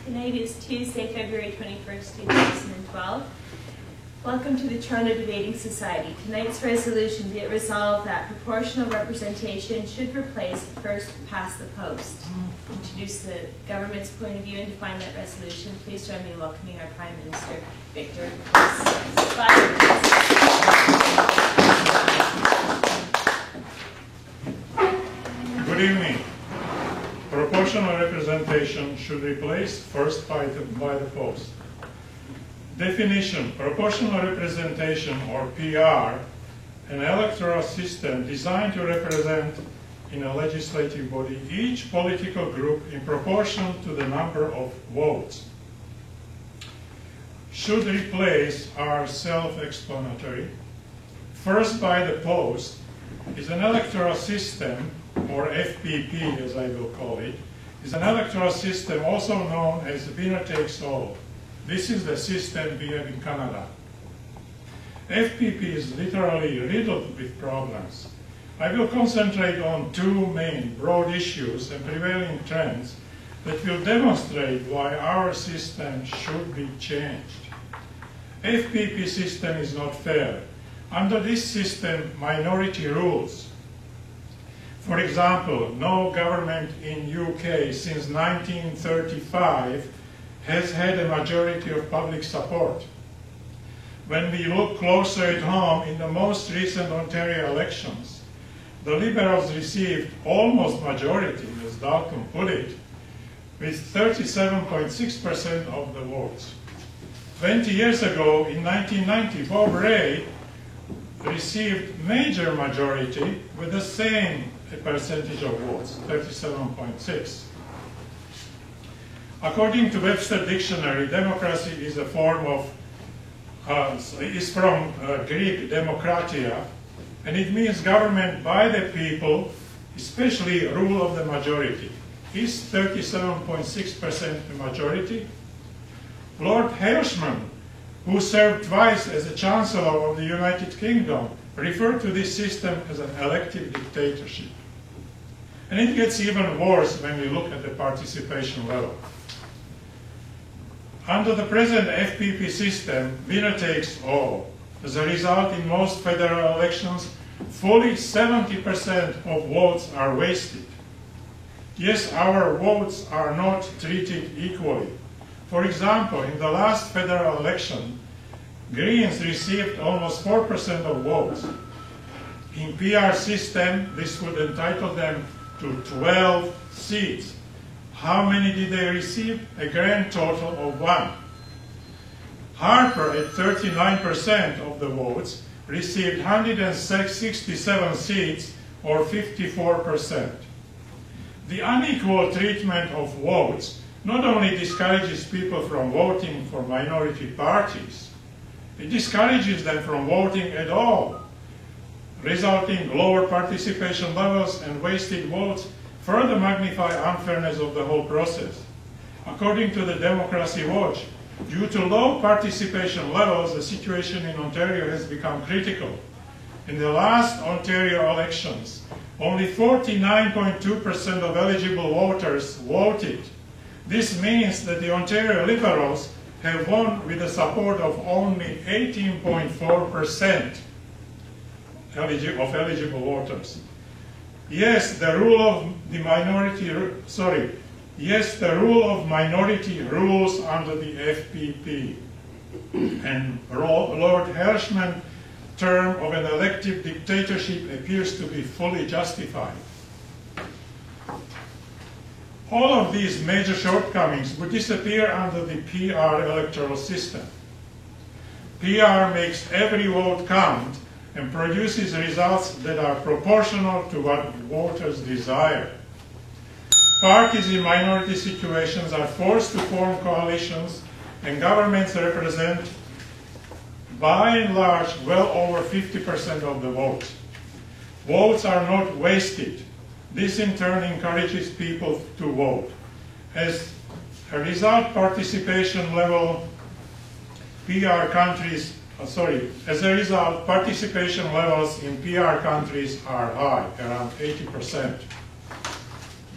Tonight is Tuesday, February 21st, 2012. Welcome to the Toronto Debating Society. Tonight's resolution, be it resolved that proportional representation should replace first past the post. To introduce the government's point of view and define that resolution, please join me in welcoming our Prime Minister, Victor Bout. Good evening. Proportional representation should replace first by the post. Definition: proportional representation, or PR, an electoral system designed to represent in a legislative body each political group in proportion to the number of votes. Should replace are self-explanatory. First by the post is an electoral system, or FPP as I will call it, is an electoral system also known as winner takes all. This is the system we have in Canada. FPP is literally riddled with problems. I will concentrate on two main broad issues and prevailing trends that will demonstrate why our system should be changed. FPP system is not fair. Under this system, minority rules. For example, no government in UK since 1935 has had a majority of public support. When we look closer at home, in the most recent Ontario elections, the Liberals received almost majority, as Dalton put it, with 37.6% of the votes. 20 years ago, in 1990, Bob Rae received major majority with the same percentage of votes, 37.6. According to Webster Dictionary, democracy is a form of, is from Greek demokratia, and it means government by the people, especially rule of the majority. Is 37.6% the majority? Lord Hirschman, who served twice as a Chancellor of the United Kingdom, referred to this system as an elective dictatorship. And it gets even worse when we look at the participation level. Under the present FPP system, winner takes all. As a result, in most federal elections, fully 70% of votes are wasted. Yes, our votes are not treated equally. For example, in the last federal election, Greens received almost 4% of votes. In PR system, this would entitle them to 12 seats. How many did they receive? A grand total of 1. Harper, at 39% of the votes, received 167 seats, or 54%. The unequal treatment of votes not only discourages people from voting for minority parties, it discourages them from voting at all, resulting in lower participation levels and wasted votes further magnify unfairness of the whole process. According to the Democracy Watch, due to low participation levels, the situation in Ontario has become critical. In the last Ontario elections, only 49.2% of eligible voters voted. This means that the Ontario Liberals have won with the support of only 18.4% of eligible voters. Yes, the rule of the minority, yes, the rule of minority rules under the FPP. And Lord Hirschman's term of an elective dictatorship appears to be fully justified. All of these major shortcomings would disappear under the PR electoral system. PR makes every vote count and produces results that are proportional to what voters desire. Parties in minority situations are forced to form coalitions, and governments represent, by and large, well over 50% of the votes. Votes are not wasted. This in turn encourages people to vote. As a result, participation levels in PR countries are high, around 80%.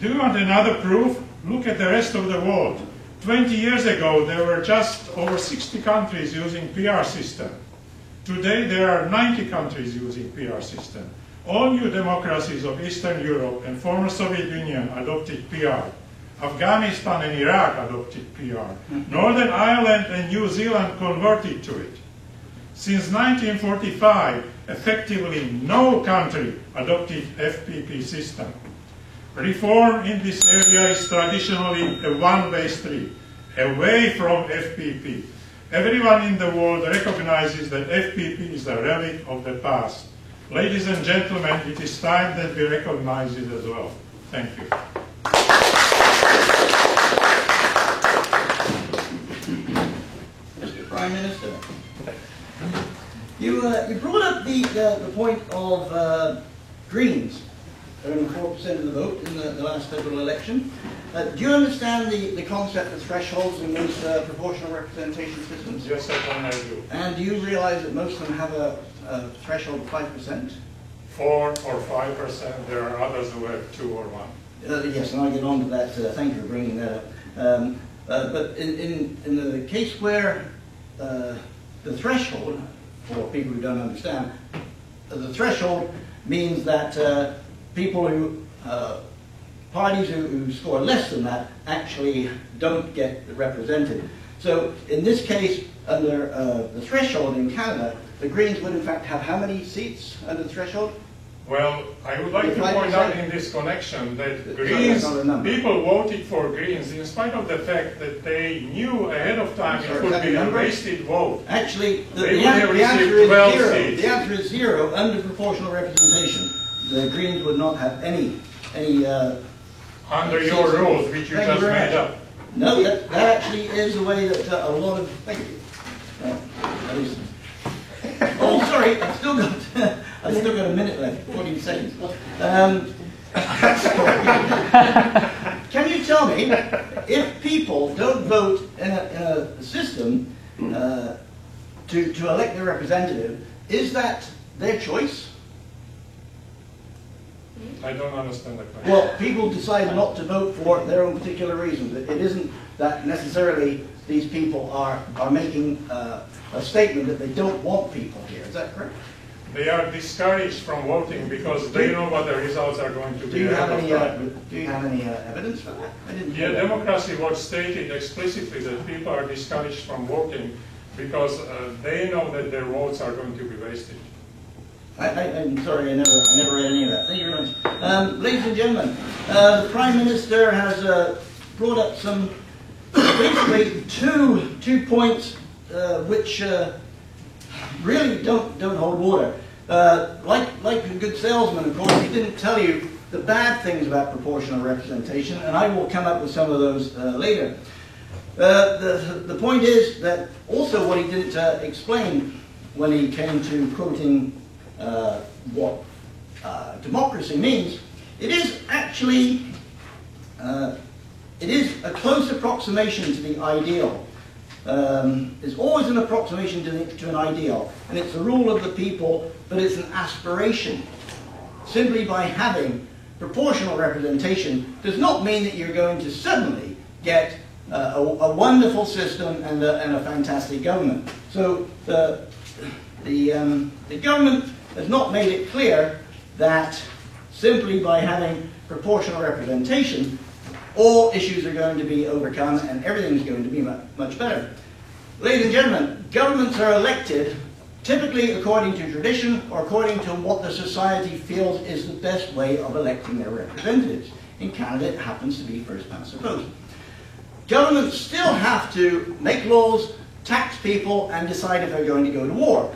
Do you want another proof? Look at the rest of the world. 20 years ago, there were just over 60 countries using PR system. Today, there are 90 countries using PR system. All new democracies of Eastern Europe and former Soviet Union adopted PR. Afghanistan and Iraq adopted PR. Northern Ireland and New Zealand converted to it. Since 1945, effectively no country adopted FPP system. Reform in this area is traditionally a one-way street, away from FPP. Everyone in the world recognizes that FPP is a relic of the past. Ladies and gentlemen, it is time that we recognize it as well. Thank you. Mr. Prime Minister, you brought up the point of Greens earning 4% of the vote in the last federal election. Do you understand the concept of thresholds in those proportional representation systems? Yes, I do. And do you realize that most of them have a threshold of 5%? 4 or 5%. There are others who have 2 or 1. Yes, and I'll get on to that. Thank you for bringing that up. But in the case where the threshold, for people who don't understand, the threshold means that people who, parties who score less than that actually don't get represented. So in this case, under the threshold in Canada, the Greens would in fact have how many seats under the threshold? Well, I would like to point out in this connection that Greens, people voted for Greens in spite of the fact that they knew ahead of time it could be a wasted vote. Actually, the answer is 12 zero. seats. The answer is 0 under proportional representation. The Greens would not have any under your rules, which you just made up. No, that actually is the way that a lot of... Thank you. At least. Oh, sorry, I've still got a minute left, 14 seconds. Can you tell me, if people don't vote in a system to elect their representative, is that their choice? I don't understand the question. Well, people decide not to vote for their own particular reasons. It isn't that necessarily these people are making a statement that they don't want people here. Is that correct? They are discouraged from voting because they know what the results are going to be. Do you have any evidence for that? Yeah, Democracy Watch stated explicitly that people are discouraged from voting because they know that their votes are going to be wasted. I'm sorry, I never read any of that. Thank you very much. Ladies and gentlemen, the Prime Minister has brought up some, basically two points which really don't hold water. Like a good salesman, of course, he didn't tell you the bad things about proportional representation, and I will come up with some of those later. The point is that also what he didn't explain when he came to quoting what democracy means, it is actually it is a close approximation to the ideal. It's always an approximation to an ideal, and it's a rule of the people, but it's an aspiration. Simply by having proportional representation does not mean that you're going to suddenly get a wonderful system and a fantastic government. So the government has not made it clear that simply by having proportional representation, all issues are going to be overcome and everything's going to be much better. Ladies and gentlemen, governments are elected typically according to tradition or according to what the society feels is the best way of electing their representatives. In Canada, it happens to be first past the post. Governments still have to make laws, tax people, and decide if they're going to go to war.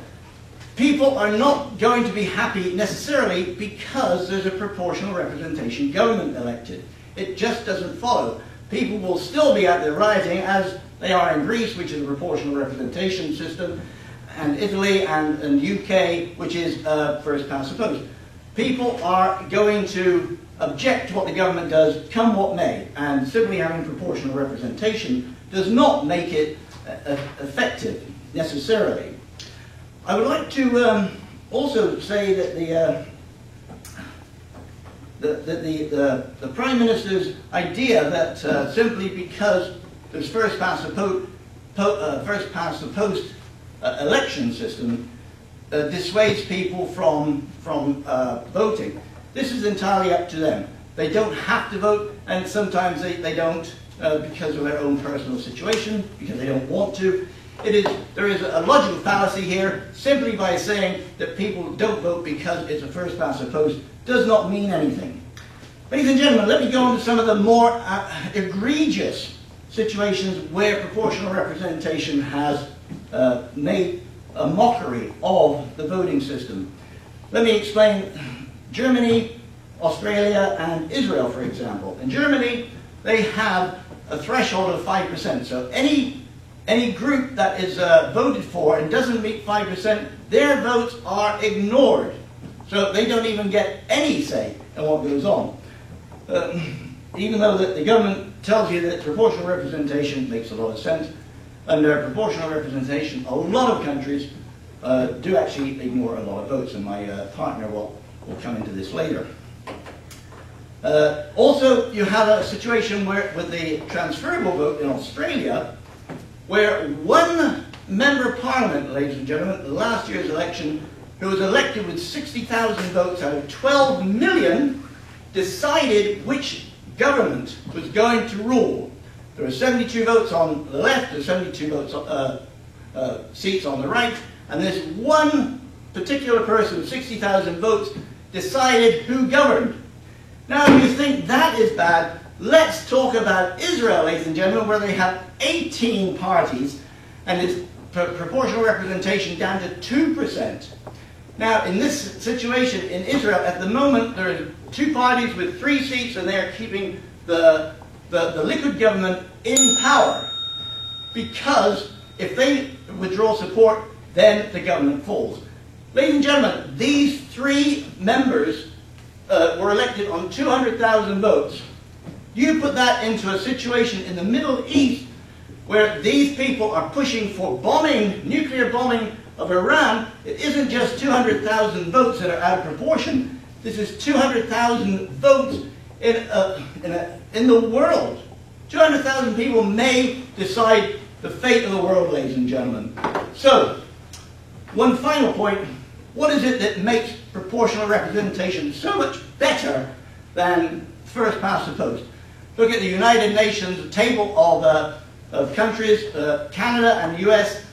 People are not going to be happy necessarily because there's a proportional representation government elected. It just doesn't follow. People will still be out there rioting, as they are in Greece, which is a proportional representation system, and Italy and UK, which is first past the post. People are going to object to what the government does, come what may, and simply having proportional representation does not make it effective necessarily. I would like to also say that the Prime Minister's idea that simply because this first past the post election system dissuades people from voting. This is entirely up to them. They don't have to vote, and sometimes they don't because of their own personal situation, because they don't want to. There is a logical fallacy here. Simply by saying that people don't vote because it's a first past the post does not mean anything. Ladies and gentlemen, let me go on to some of the more egregious situations where proportional representation has made a mockery of the voting system. Let me explain Germany, Australia, and Israel, for example. In Germany, they have a threshold of 5%. So any group that is voted for and doesn't meet 5%, their votes are ignored. So they don't even get any say in what goes on. Even though the government tells you that proportional representation makes a lot of sense, under proportional representation, a lot of countries do actually ignore a lot of votes, and my partner will come into this later. Also, you have a situation where, with the transferable vote in Australia, where one member of parliament, ladies and gentlemen, last year's election, who was elected with 60,000 votes out of 12 million, decided which government was going to rule. There were 72 votes on the left, there were 72 votes seats on the right, and this one particular person with 60,000 votes decided who governed. Now, if you think that is bad, let's talk about Israel, ladies and gentlemen, where they have 18 parties, and it's proportional representation down to 2%. Now, in this situation in Israel, at the moment, there are 2 parties with 3 seats, and they are keeping the Likud government in power. Because if they withdraw support, then the government falls. Ladies and gentlemen, these 3 members were elected on 200,000 votes. You put that into a situation in the Middle East where these people are pushing for bombing, nuclear bombing of Iran. It isn't just 200,000 votes that are out of proportion. This is 200,000 votes in the world. 200,000 people may decide the fate of the world, ladies and gentlemen. So, one final point. What is it that makes proportional representation so much better than first past the post? Look at the United Nations table of countries. Canada and the US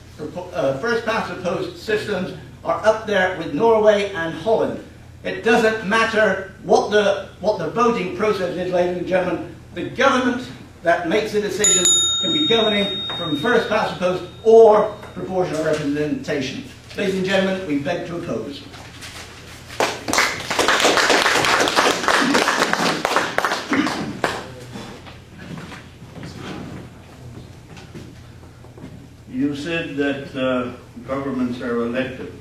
first past the post systems are up there with Norway and Holland. It doesn't matter what the voting process is, ladies and gentlemen. The government that makes the decision can be governing from first past the post or proportional representation. Ladies and gentlemen, we beg to oppose. You said that governments are elected.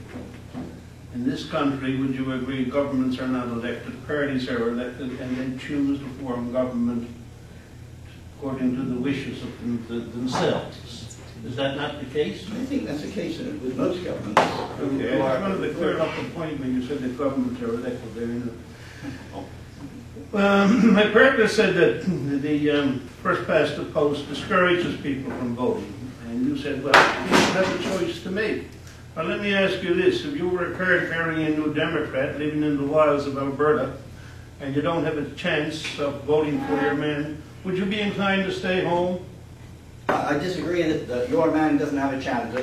In this country, would you agree governments are not elected, parties are elected, and then choose to form government according to the wishes of themselves? Is that not the case? I think that's the case with most governments. Okay, I wanted to clear up the point when you said that governments are elected there. My partner said that the first past the post discourages people from voting. And you said, well, you have a choice to make. Well, let me ask you this. If you were a card-carrying New Democrat living in the wilds of Alberta, and you don't have a chance of voting for your man, would you be inclined to stay home? I disagree that your man doesn't have a chance.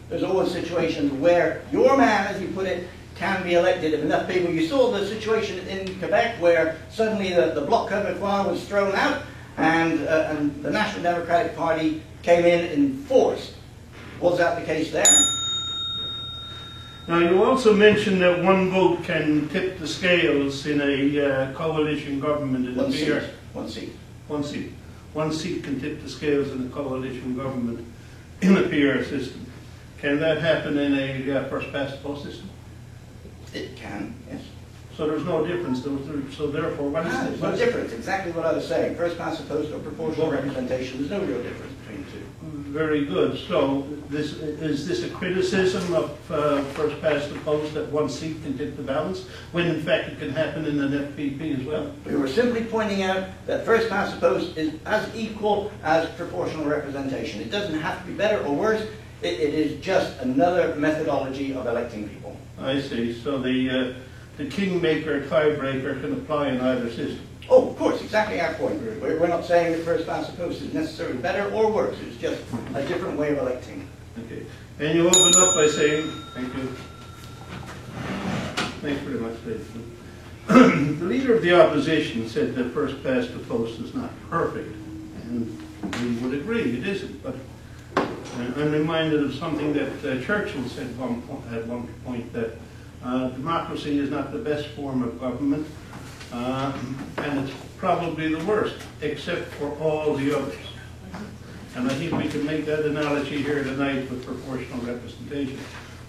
There's always situations where your man, as you put it, can be elected if enough people. You saw the situation in Quebec where suddenly the Bloc Québécois was thrown out and the National Democratic Party came in force. Was that the case there? Now, you also mentioned that one vote can tip the scales in a coalition government. One seat. One seat. One seat. One seat can tip the scales in a coalition government in a PR system. Can that happen in a first-past-the-post system? It can, yes. So there's no difference. So therefore, what is There's no difference. Exactly what I was saying. First-past-the-post or proportional representation. There's no real difference. painted. Very good. So is this a criticism of first past the post that one seat can tip the balance, when in fact it can happen in an FPP as well? We were simply pointing out that first past the post is as equal as proportional representation. It doesn't have to be better or worse. It is just another methodology of electing people. I see. So the kingmaker, tiebreaker can apply in either system. Oh, of course, exactly our point. We're not saying that first past the post is necessarily better or worse. It's just a different way of electing. Okay. And you opened up by saying, thank you. Thanks very much, David. The leader of the opposition said that first past the post is not perfect, and we would agree it isn't. But I'm reminded of something that Churchill said at one point, that democracy is not the best form of government, and it's probably the worst, except for all the others. And I think we can make that analogy here tonight with proportional representation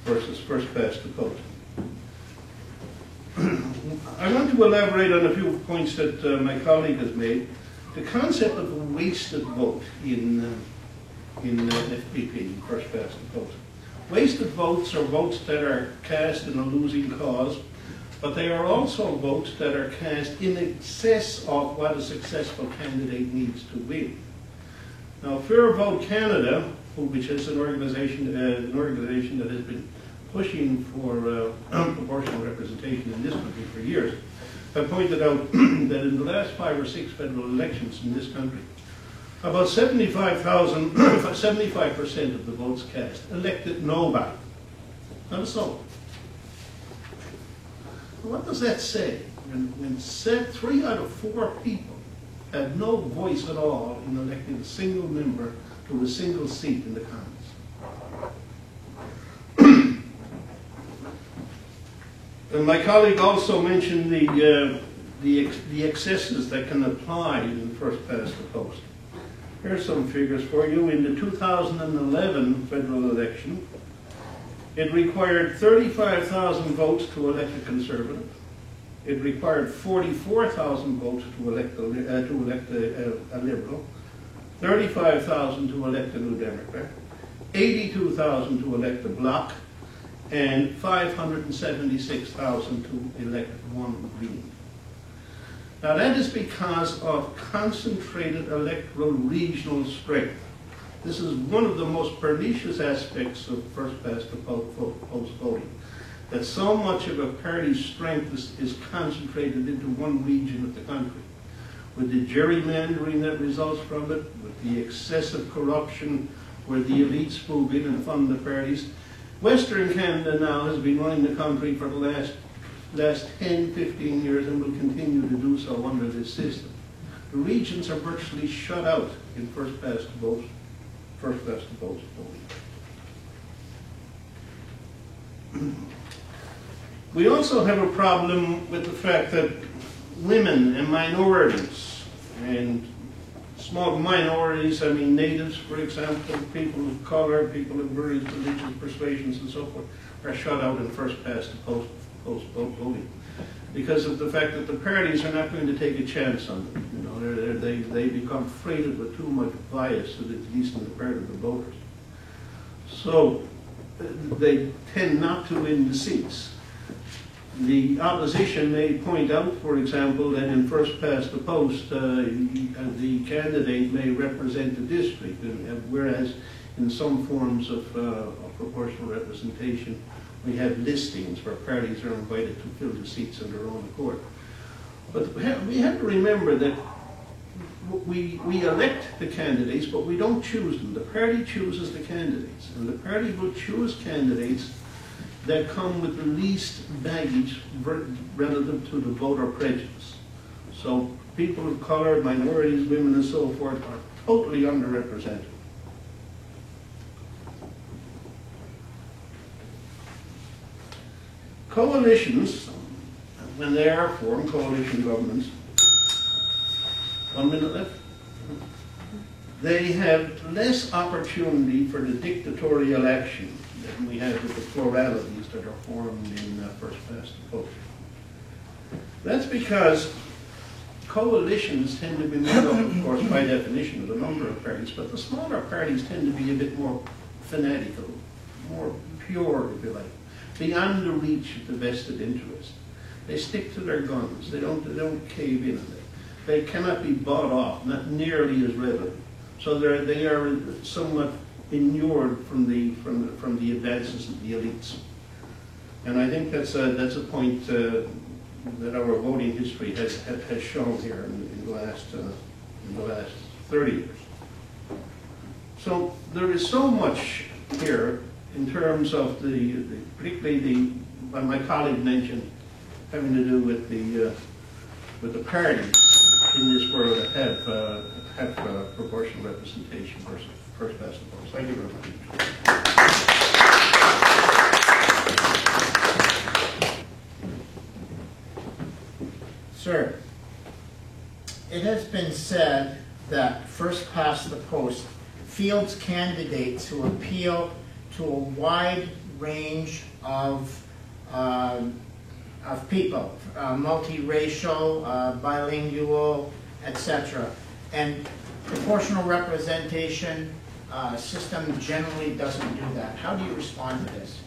versus first past the post. I want to elaborate on a few points that my colleague has made. The concept of a wasted vote in FPP, first past the post. Wasted votes are votes that are cast in a losing cause, but they are also votes that are cast in excess of what a successful candidate needs to win. Now, Fair Vote Canada, which is an organization that has been pushing for proportional representation in this country for years, have pointed out that in the last 5 or 6 federal elections in this country, about 75% of the votes cast elected nobody. Not a soul. What does that say? When 3 out of 4 people had no voice at all in electing a single member to a single seat in the Congress. And my colleague also mentioned the excesses that can apply in first past the post. Here's some figures for you. In the 2011 federal election, it required 35,000 votes to elect a conservative. It required 44,000 votes to elect a liberal, 35,000 to elect a New Democrat, 82,000 to elect a bloc, and 576,000 to elect one Green. Now that is because of concentrated electoral regional strength. This is one of the most pernicious aspects of first past the post voting, that so much of a party's strength is concentrated into one region of the country. With the gerrymandering that results from it, with the excessive corruption where the elites move in and fund the parties, Western Canada now has been running the country for the last 10, 15 years and will continue to do so under this system. The regions are virtually shut out in first past the post voting. We also have a problem with the fact that women and minorities, and small minorities, I mean natives, for example, people of color, people of various religious persuasions and so forth, are shut out in first past the post voting because of the fact that the parties are not going to take a chance on them. You know, they become freighted with too much bias, at least on the part of the voters. So they tend not to win the seats. The opposition may point out, for example, that in first past the post, the candidate may represent the district, whereas in some forms of proportional representation, we have listings where parties are invited to fill the seats on their own accord. But we have to remember that we elect the candidates, but we don't choose them. The party chooses the candidates, and the party will choose candidates that come with the least baggage relative to the voter prejudice. So people of color, minorities, women, and so forth are totally underrepresented. Coalitions, when they are formed, coalition governments, 1 minute left, they have less opportunity for the dictatorial action than we have with the pluralities that are formed in first past the post. That's because coalitions tend to be made up, of course, by definition, of a number of parties, but the smaller parties tend to be a bit more fanatical, more pure, if you like, beyond the reach of the vested interest. They stick to their guns. They don't cave in on it. They cannot be bought off, not nearly as readily. So they are somewhat inured from the advances of the elites. And I think that's a point that our voting history has shown here in the last 30 years. So there is so much here in terms of particularly what my colleague mentioned, having to do with the parties in this world that have proportional representation versus first past the post. Thank you very much. Sir, it has been said that first past the post fields candidates who appeal to a wide range of people, multiracial, bilingual, etc. And proportional representation system generally doesn't do that. How do you respond to this?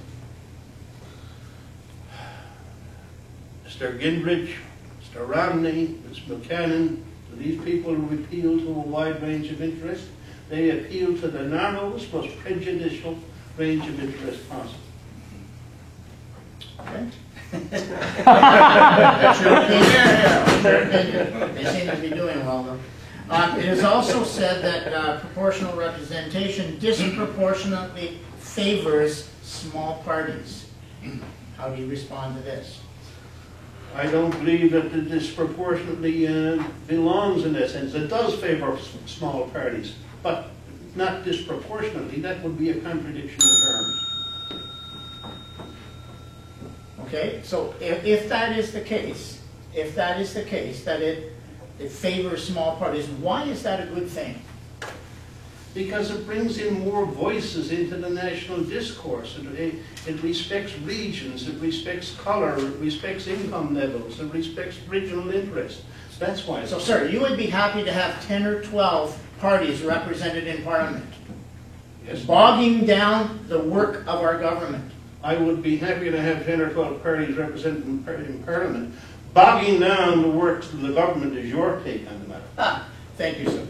Mr. Gingrich, Mr. Romney, Ms. Buchanan, to these people who appeal to a wide range of interest, they appeal to the narrowest, most prejudicial range of interest possible. Okay. They seem to be doing well, though. It is also said that proportional representation disproportionately favors small parties. How do you respond to this? I don't believe that it disproportionately belongs in that sense. It does favor small parties, but not disproportionately. That would be a contradiction in terms. Okay, so if that is the case, that it favors small parties, why is that a good thing? Because it brings in more voices into the national discourse. It respects regions, it respects color, it respects income levels, it respects regional interest. That's why. So, sir, you would be happy to have 10 or 12 parties represented in Parliament, Yes, bogging down the work of our government. I would be happy to have 10 or 12 parties represented in Parliament. Bogging down the work of the government is your take on the matter. Ah, thank you, sir.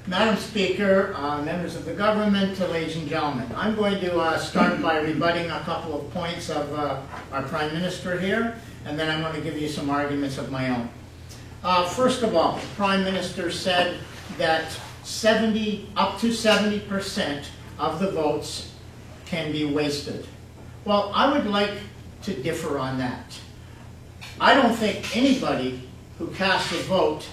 Madam Speaker, members of the government, ladies and gentlemen, I'm going to start by rebutting a couple of points of our Prime Minister here, and then I'm going to give you some arguments of my own. First of all, the Prime Minister said that up to 70% of the votes can be wasted. Well, I would like to differ on that. I don't think anybody who casts a vote,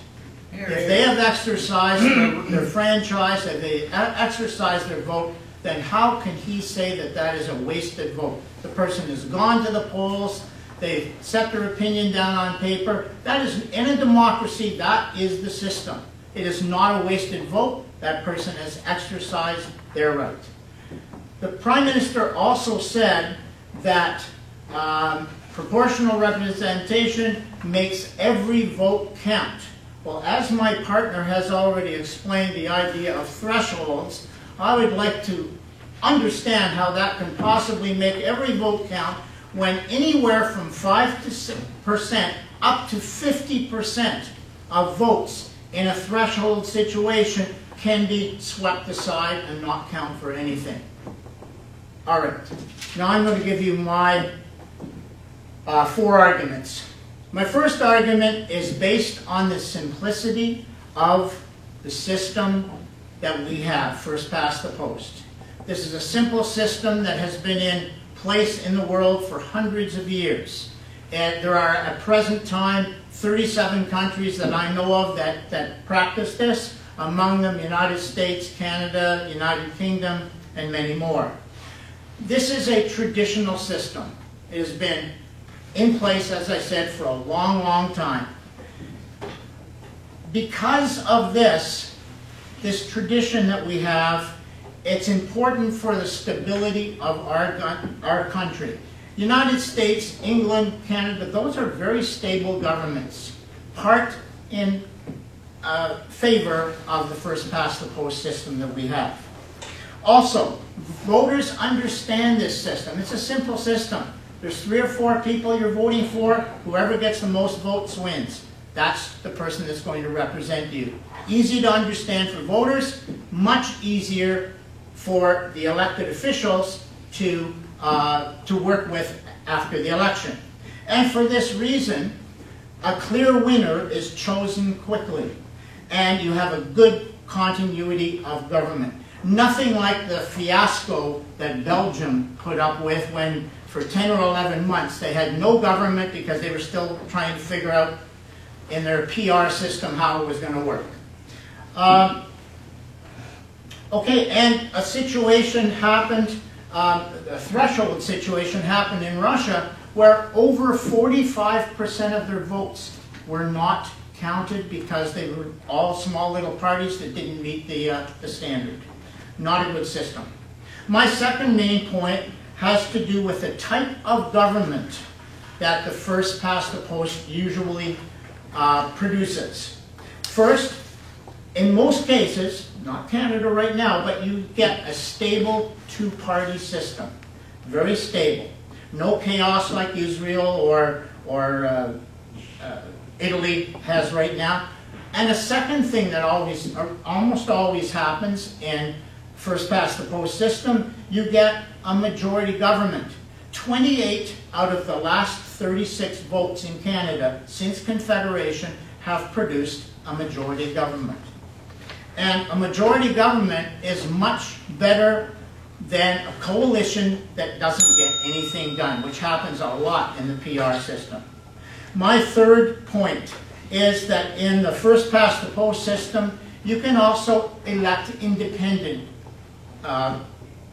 if they have exercised their franchise, if they exercise their vote, then how can he say that that is a wasted vote? The person has gone to the polls, they've set their opinion down on paper. That is, in a democracy, that is the system. It is not a wasted vote. That person has exercised their right. The Prime Minister also said that proportional representation makes every vote count. Well, as my partner has already explained the idea of thresholds, I would like to understand how that can possibly make every vote count when anywhere from 5% up to 50% of votes in a threshold situation can be swept aside and not count for anything. All right, now I'm going to give you my 4 arguments. My first argument is based on the simplicity of the system that we have, first past the post. This is a simple system that has been in place in the world for hundreds of years. And there are, at present time, 37 countries that I know of that practice this, among them United States, Canada, United Kingdom, and many more. This is a traditional system. It has been in place, as I said, for a long, long time. Because of this tradition that we have, it's important for the stability of our country. United States, England, Canada, those are very stable governments, part in favor of the first-past-the-post system that we have. Also, voters understand this system. It's a simple system. There's 3 or 4 people you're voting for. Whoever gets the most votes wins. That's the person that's going to represent you. Easy to understand for voters, much easier for the elected officials to work with after the election. And for this reason, a clear winner is chosen quickly, and you have a good continuity of government. Nothing like the fiasco that Belgium put up with when, for 10 or 11 months, they had no government because they were still trying to figure out in their PR system how it was going to work. Okay, and a situation happened, a threshold situation happened in Russia where over 45% of their votes were not counted because they were all small little parties that didn't meet the standard. Not a good system. My second main point has to do with the type of government that the first-past-the-post usually produces. First, in most cases, not Canada right now, but you get a stable 2-party system. Very stable. No chaos like Israel or Italy has right now. And a second thing that almost always happens in first-past-the-post system, you get a majority government. 28 out of the last 36 votes in Canada since Confederation have produced a majority government. And a majority government is much better than a coalition that doesn't get anything done, which happens a lot in the PR system. My third point is that in the first-past-the-post system, you can also elect independent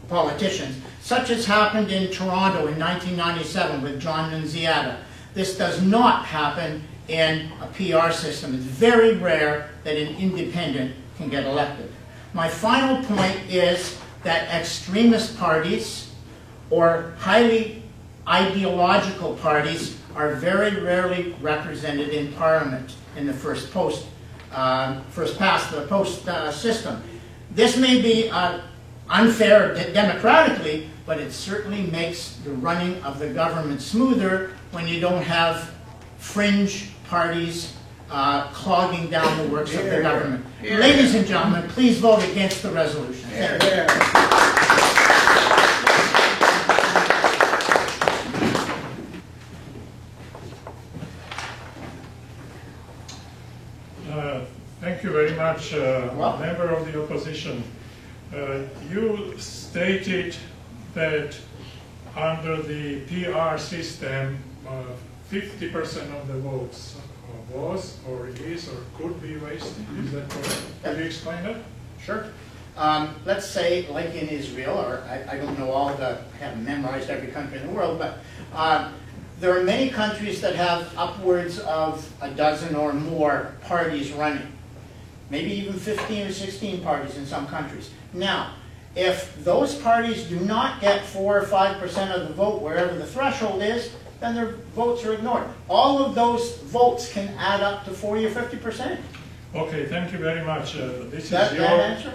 politicians, such as happened in Toronto in 1997 with John Nunziata. This does not happen in a PR system. It's very rare that an independent can get elected. My final point is that extremist parties or highly ideological parties are very rarely represented in Parliament in the first-past-the-post system. This may be unfair democratically, but it certainly makes the running of the government smoother when you don't have fringe parties clogging down the works of the government. Ladies and gentlemen, please vote against the resolution. Thank you very much, member of the opposition. You stated that under the PR system, 50% of the votes was, or is, or could be wasted. Is that correct? Can you explain that? Sure. Let's say, like in Israel, or I don't know all the, haven't memorized every country in the world, but there are many countries that have upwards of a dozen or more parties running. Maybe even 15 or 16 parties in some countries. Now, if those parties do not get 4 or 5% of the vote wherever the threshold is, then their votes are ignored. All of those votes can add up to 40 or 50%. Okay, thank you very much. This That is your answer?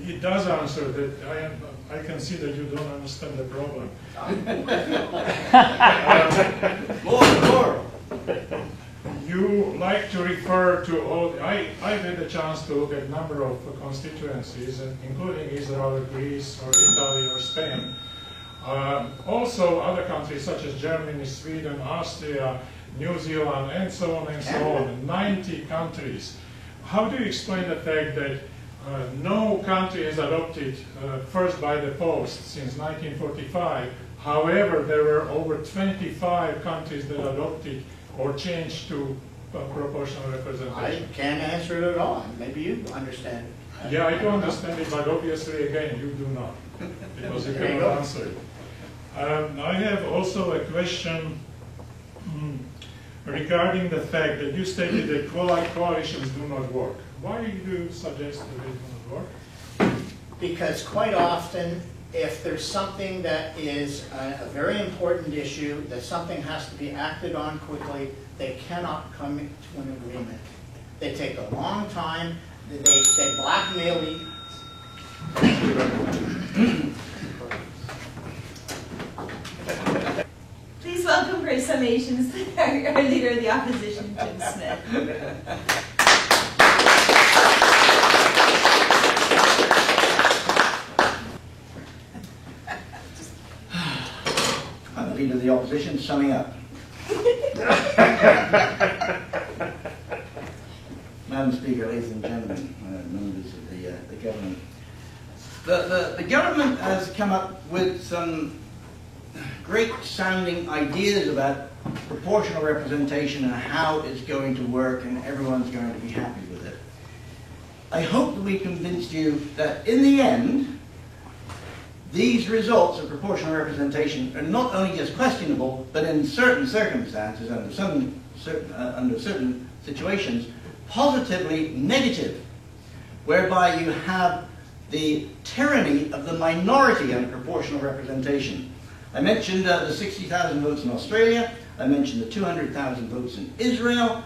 It does answer that. I can see that you don't understand the problem. More. You like to refer to all. I've had a chance to look at a number of constituencies, including Israel, Greece, or Italy, or Spain. Also, other countries such as Germany, Sweden, Austria, New Zealand, and so on and so on. 90 countries. How do you explain the fact that no country has adopted first by the post since 1945? However, there were over 25 countries that adopted or changed to proportional representation. I can't answer it at all. Maybe you understand it. Yeah, I do understand it, but obviously, again, you do not, because you cannot answer it. I have also a question regarding the fact that you stated that coalitions do not work. Why do you suggest that they do not work? Because quite often if there's something that is a very important issue, that something has to be acted on quickly, they cannot come to an agreement. They take a long time, they blackmail each. Please welcome for summations our Leader of the Opposition, Jim Smith. I'm the Leader of the Opposition, summing up. Madam Speaker, ladies and gentlemen, members of the government. The government has come up with some great sounding ideas about proportional representation and how it's going to work, and everyone's going to be happy with it. I hope that we convinced you that in the end, these results of proportional representation are not only just questionable, but in certain circumstances, under certain situations, positively negative, whereby you have the tyranny of the minority under proportional representation. I mentioned the 60,000 votes in Australia. I mentioned the 200,000 votes in Israel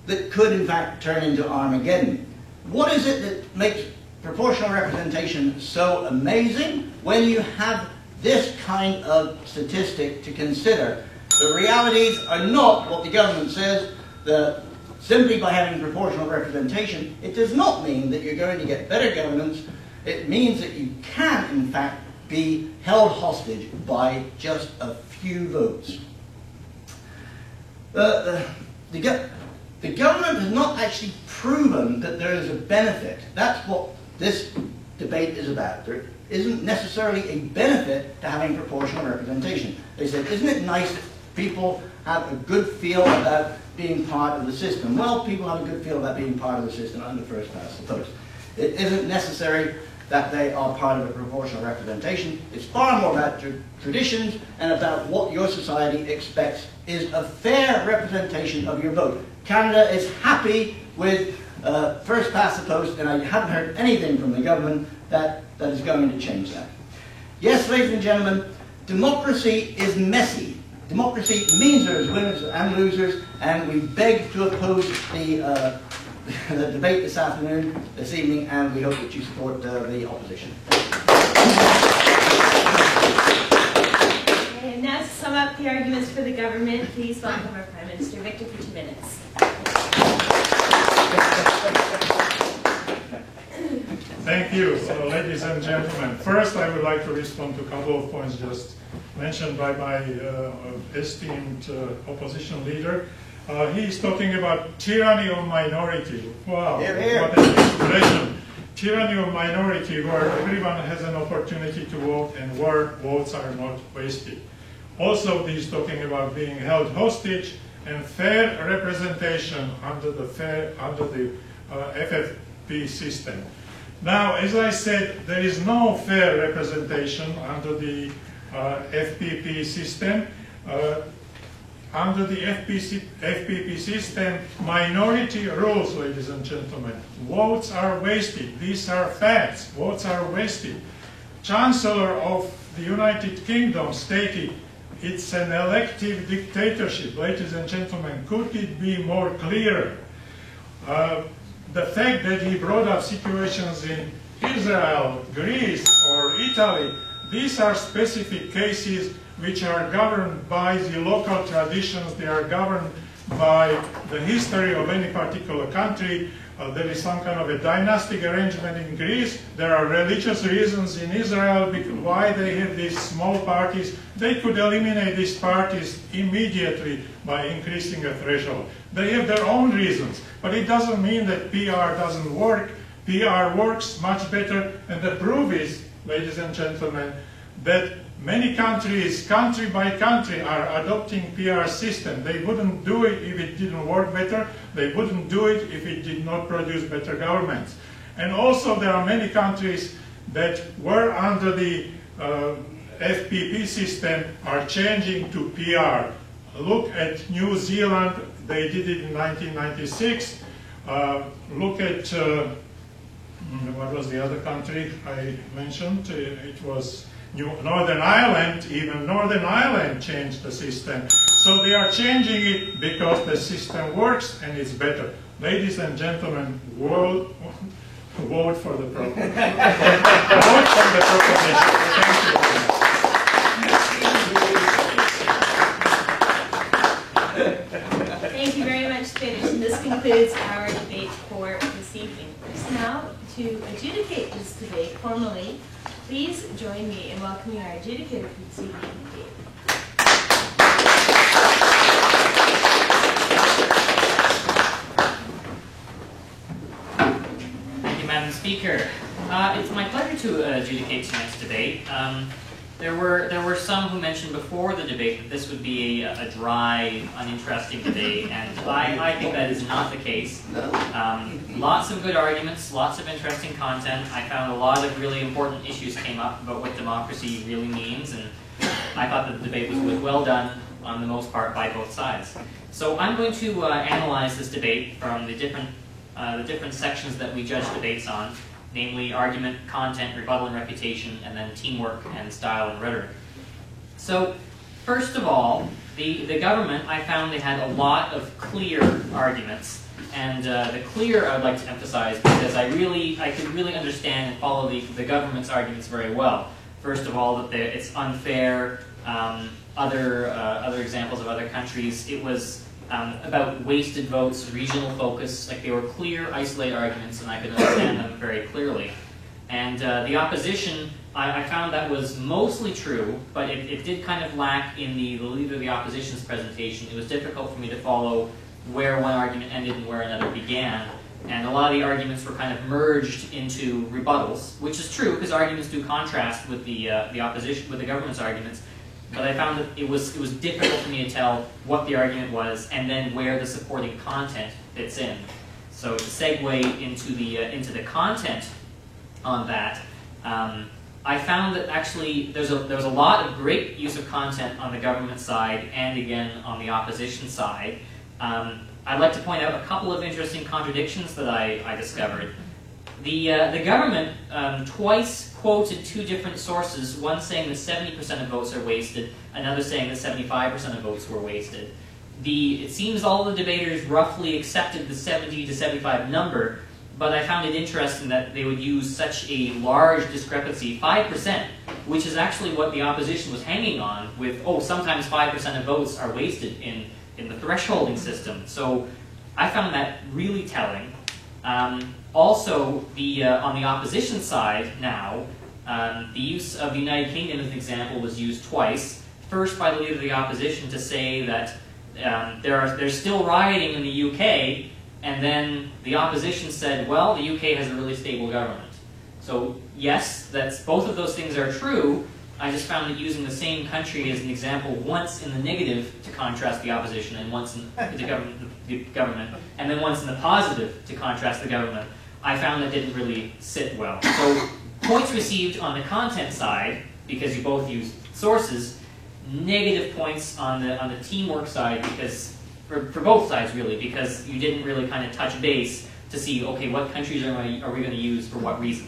that could, in fact, turn into Armageddon. What is it that makes proportional representation so amazing when you have this kind of statistic to consider? The realities are not what the government says. Simply by having proportional representation, it does not mean that you're going to get better governance. It means that you can, in fact, be held hostage by just a few votes. The government has not actually proven that there is a benefit. That's what this debate is about. There isn't necessarily a benefit to having proportional representation. They said, isn't it nice that people have a good feel about being part of the system? Well, people have a good feel about being part of the system under first past the post. It isn't necessary that they are part of a proportional representation. It's far more about traditions and about what your society expects is a fair representation of your vote. Canada is happy with first past the post, and I haven't heard anything from the government that is going to change that. Yes, ladies and gentlemen, democracy is messy. Democracy means there's winners and losers, and we beg to oppose the debate this evening, and we hope that you support the opposition. And now to sum up the arguments for the government, please welcome our Prime Minister. Victor, for 2 minutes. Thank you, ladies and gentlemen. First, I would like to respond to a couple of points just mentioned by my esteemed opposition leader. He's talking about tyranny of minority. Wow, Hear, hear. What an expression. Tyranny of minority, where everyone has an opportunity to vote and where votes are not wasted. Also, he's talking about being held hostage and fair representation under the FFP system. Now, as I said, there is no fair representation under the FPP system. Under the FPP system, minority rules, ladies and gentlemen. Votes are wasted. These are facts. Votes are wasted. Chancellor of the United Kingdom stated, it's an elective dictatorship. Ladies and gentlemen, could it be more clear? The fact that he brought up situations in Israel, Greece, or Italy, these are specific cases which are governed by the local traditions. They are governed by the history of any particular country. There is some kind of a dynastic arrangement in Greece. There are religious reasons in Israel why they have these small parties. They could eliminate these parties immediately by increasing a threshold. They have their own reasons, but it doesn't mean that PR doesn't work. PR works much better, and the proof is, ladies and gentlemen, that many countries, country by country, are adopting PR system. They wouldn't do it if it didn't work better. They wouldn't do it if it did not produce better governments. And also there are many countries that were under the FPP system are changing to PR. Look at New Zealand. They did it in 1996. Look at, what was the other country I mentioned? It was Northern Ireland, even Northern Ireland changed the system. So they are changing it because the system works and it's better. Ladies and gentlemen, vote for the proposition. Vote for the proposition. Thank you very much. Thank you very much, Spanish. And this concludes our debate for this evening. Now, to adjudicate this debate formally, please join me in welcoming our adjudicator for this evening, Dave. Thank you, Madam Speaker. It's my pleasure to adjudicate tonight's debate. There were some who mentioned before the debate that this would be a dry, uninteresting debate, and I think that is not the case. Lots of good arguments, lots of interesting content. I found a lot of really important issues came up about what democracy really means, and I thought that the debate was well done on the most part by both sides. So I'm going to analyze this debate from the different sections that we judge debates on, namely argument, content, rebuttal and refutation, and then teamwork and style and rhetoric. So, first of all, the government, I found they had a lot of clear arguments, and the clear I would like to emphasize because I could really understand and follow the government's arguments very well. First of all, that it's unfair. Other examples of other countries, it was about wasted votes, regional focus, like they were clear, isolated arguments, and I could understand them very clearly. And the opposition, I found that was mostly true, but it did kind of lack in the leader of the opposition's presentation. It was difficult for me to follow where one argument ended and where another began. And a lot of the arguments were kind of merged into rebuttals, which is true, because arguments do contrast with the opposition, with the government's arguments. But I found that it was difficult for me to tell what the argument was and then where the supporting content fits in. So to segue into the content on that, I found that actually there was a lot of great use of content on the government side and again on the opposition side. I'd like to point out a couple of interesting contradictions that I discovered. The government twice quoted two different sources, one saying that 70% of votes are wasted, another saying that 75% of votes were wasted. It seems all the debaters roughly accepted the 70 to 75 number, but I found it interesting that they would use such a large discrepancy, 5%, which is actually what the opposition was hanging on with, oh, sometimes 5% of votes are wasted in the thresholding system. So I found that really telling. Also, on the opposition side now, the use of the United Kingdom as an example was used twice. First by the leader of the opposition to say that there's still rioting in the UK, and then the opposition said, well, the UK has a really stable government. So yes, both of those things are true. I just found that using the same country as an example once in the negative to contrast the opposition, and once in the government, and then once in the positive to contrast the government, I found that didn't really sit well. So points received on the content side, because you both used sources, negative points on the teamwork side, because for both sides really, because you didn't really kind of touch base to see, okay, what countries are we going to use for what reason.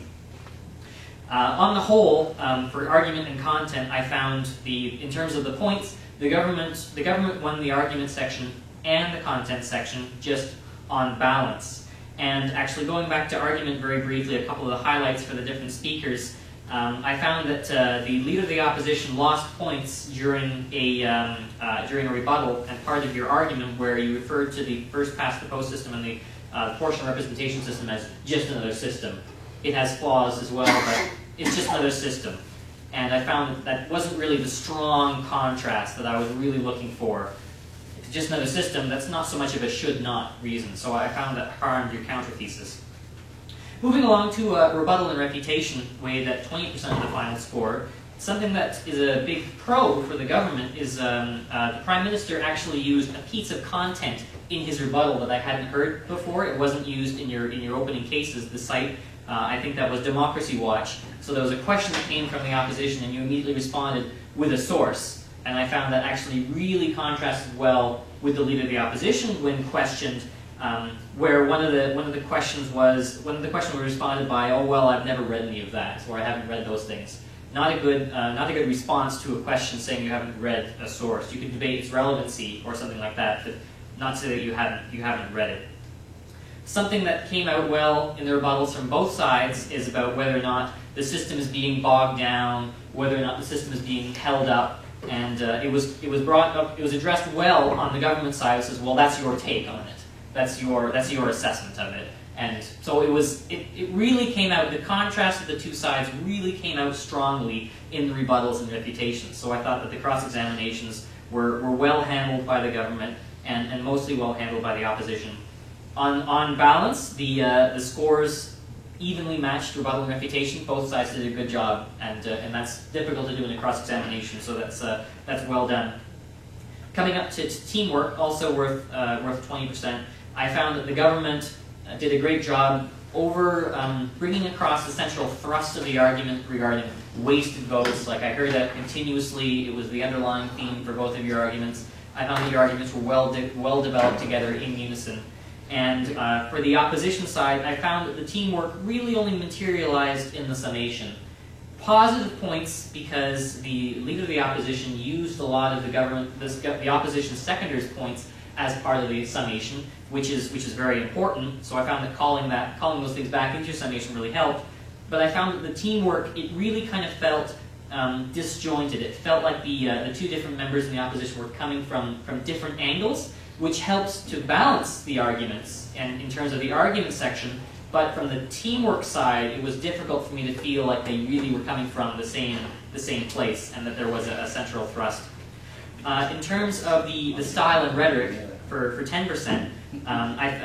On the whole, for argument and content, I found in terms of the points, the government won the argument section and the content section just on balance. And actually going back to argument very briefly, a couple of the highlights for the different speakers, I found that the leader of the opposition lost points during a rebuttal and part of your argument where you referred to the first past the post system and the proportional representation system as just another system. It has flaws as well, but it's just another system. And I found that wasn't really the strong contrast that I was really looking for. It's just another system, that's not so much of a should-not reason. So I found that harmed your counter-thesis. Moving along to rebuttal and refutation, weighed at 20% of the final score. Something that is a big pro for the government is the Prime Minister actually used a piece of content in his rebuttal that I hadn't heard before. It wasn't used in your opening cases, the site. I think that was Democracy Watch. So there was a question that came from the opposition and you immediately responded with a source. And I found that actually really contrasted well with the leader of the opposition when questioned, where one of the questions was responded by, oh well, I've never read any of that, or I haven't read those things. not a good response to a question saying you haven't read a source. You can debate its relevancy or something like that, but not say that you haven't read it. Something that came out well in the rebuttals from both sides is about whether or not the system is being bogged down, whether or not the system is being held up, and it was brought up. It was addressed well on the government side. It says, well, that's your take on it. That's your assessment of it. And so it really came out. The contrast of the two sides really came out strongly in the rebuttals and refutations. So I thought that the cross-examinations were well handled by the government and mostly well handled by the opposition. On balance, the scores evenly matched rebuttal and refutation. Both sides did a good job, and that's difficult to do in a cross-examination. So that's well done. Coming up to teamwork, also worth 20%. I found that the government did a great job bringing across the central thrust of the argument regarding wasted votes. Like I heard that continuously. It was the underlying theme for both of your arguments. I found that your arguments were well developed together in unison. And for the opposition side, I found that the teamwork really only materialized in the summation. Positive points because the leader of the opposition used a lot of the opposition secondar's points as part of the summation, which is very important. So I found that calling those things back into your summation really helped. But I found that the teamwork, it really kind of felt disjointed. It felt like the two different members in the opposition were coming from different angles, which helps to balance the arguments and in terms of the argument section. But from the teamwork side, it was difficult for me to feel like they really were coming from the same place and that there was a central thrust. In terms of the style and rhetoric for 10%,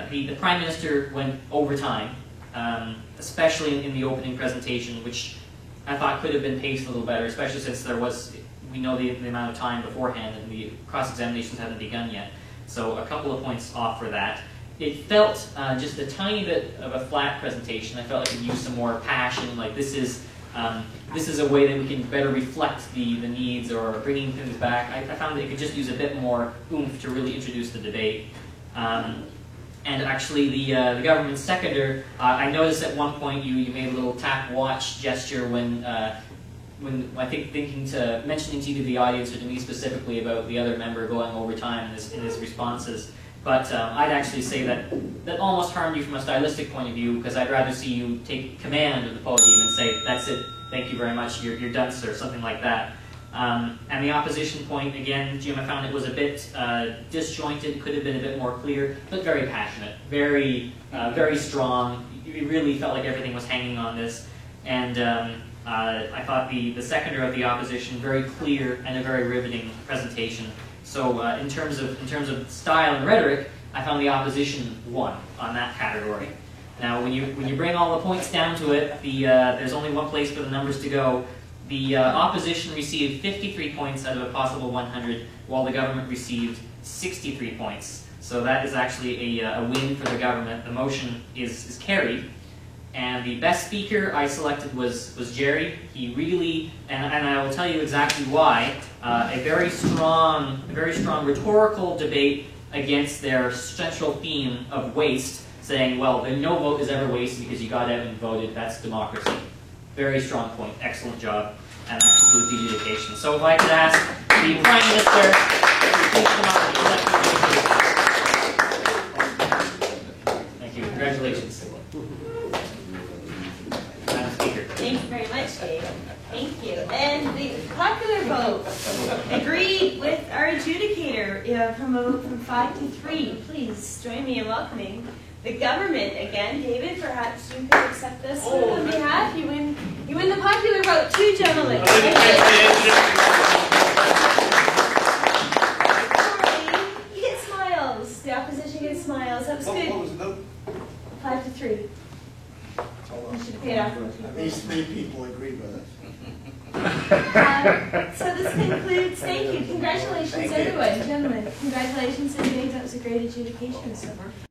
the Prime Minister went over time, especially in the opening presentation, which I thought could have been paced a little better, especially since we know the amount of time beforehand and the cross-examinations haven't begun yet. So a couple of points off for that. It felt just a tiny bit of a flat presentation. I felt like it used some more passion, like this is a way that we can better reflect the needs or bringing things back. I found that it could just use a bit more oomph to really introduce the debate. And actually, the government seconder, I noticed at one point you made a little tap watch gesture when I think mentioning to the audience or to me specifically about the other member going over time in his responses. But I'd actually say that almost harmed you from a stylistic point of view, because I'd rather see you take command of the podium and say, "That's it, thank you very much, you're done, sir," something like that. And the opposition point, again, Jim, I found it was a bit disjointed, could have been a bit more clear, but very passionate, very strong. It really felt like everything was hanging on this. And I thought the seconder of the opposition, very clear and a very riveting presentation. So in terms of style and rhetoric, I found the opposition won on that category. Now, when you bring all the points down to it, there's only one place for the numbers to go. The opposition received 53 points out of a possible 100, while the government received 63 points. So that is actually a win for the government. The motion is carried. And the best speaker I selected was Jerry. He really, and I will tell you exactly why, a very strong rhetorical debate against their central theme of waste, saying, well, no vote is ever wasted because you got out and voted, that's democracy. Very strong point, excellent job, and that concludes the adjudication. So if I could ask the Prime Minister to please come up and elect. Thank you, congratulations. Thank you very much, Dave. Thank you. And the popular vote agreed with our adjudicator from a vote from 5 to 3. Please join me in welcoming the government again. David, perhaps you could accept this on behalf. You win the popular vote too, gentlemen. You get smiles. The opposition gets smiles. That was good. What was the vote? 5 to 3. You should have paid off. At least 3 people agreed with us. So this concludes. Thank you. Congratulations, everyone. Gentlemen, congratulations, and Dave. That was a great adjudication. So.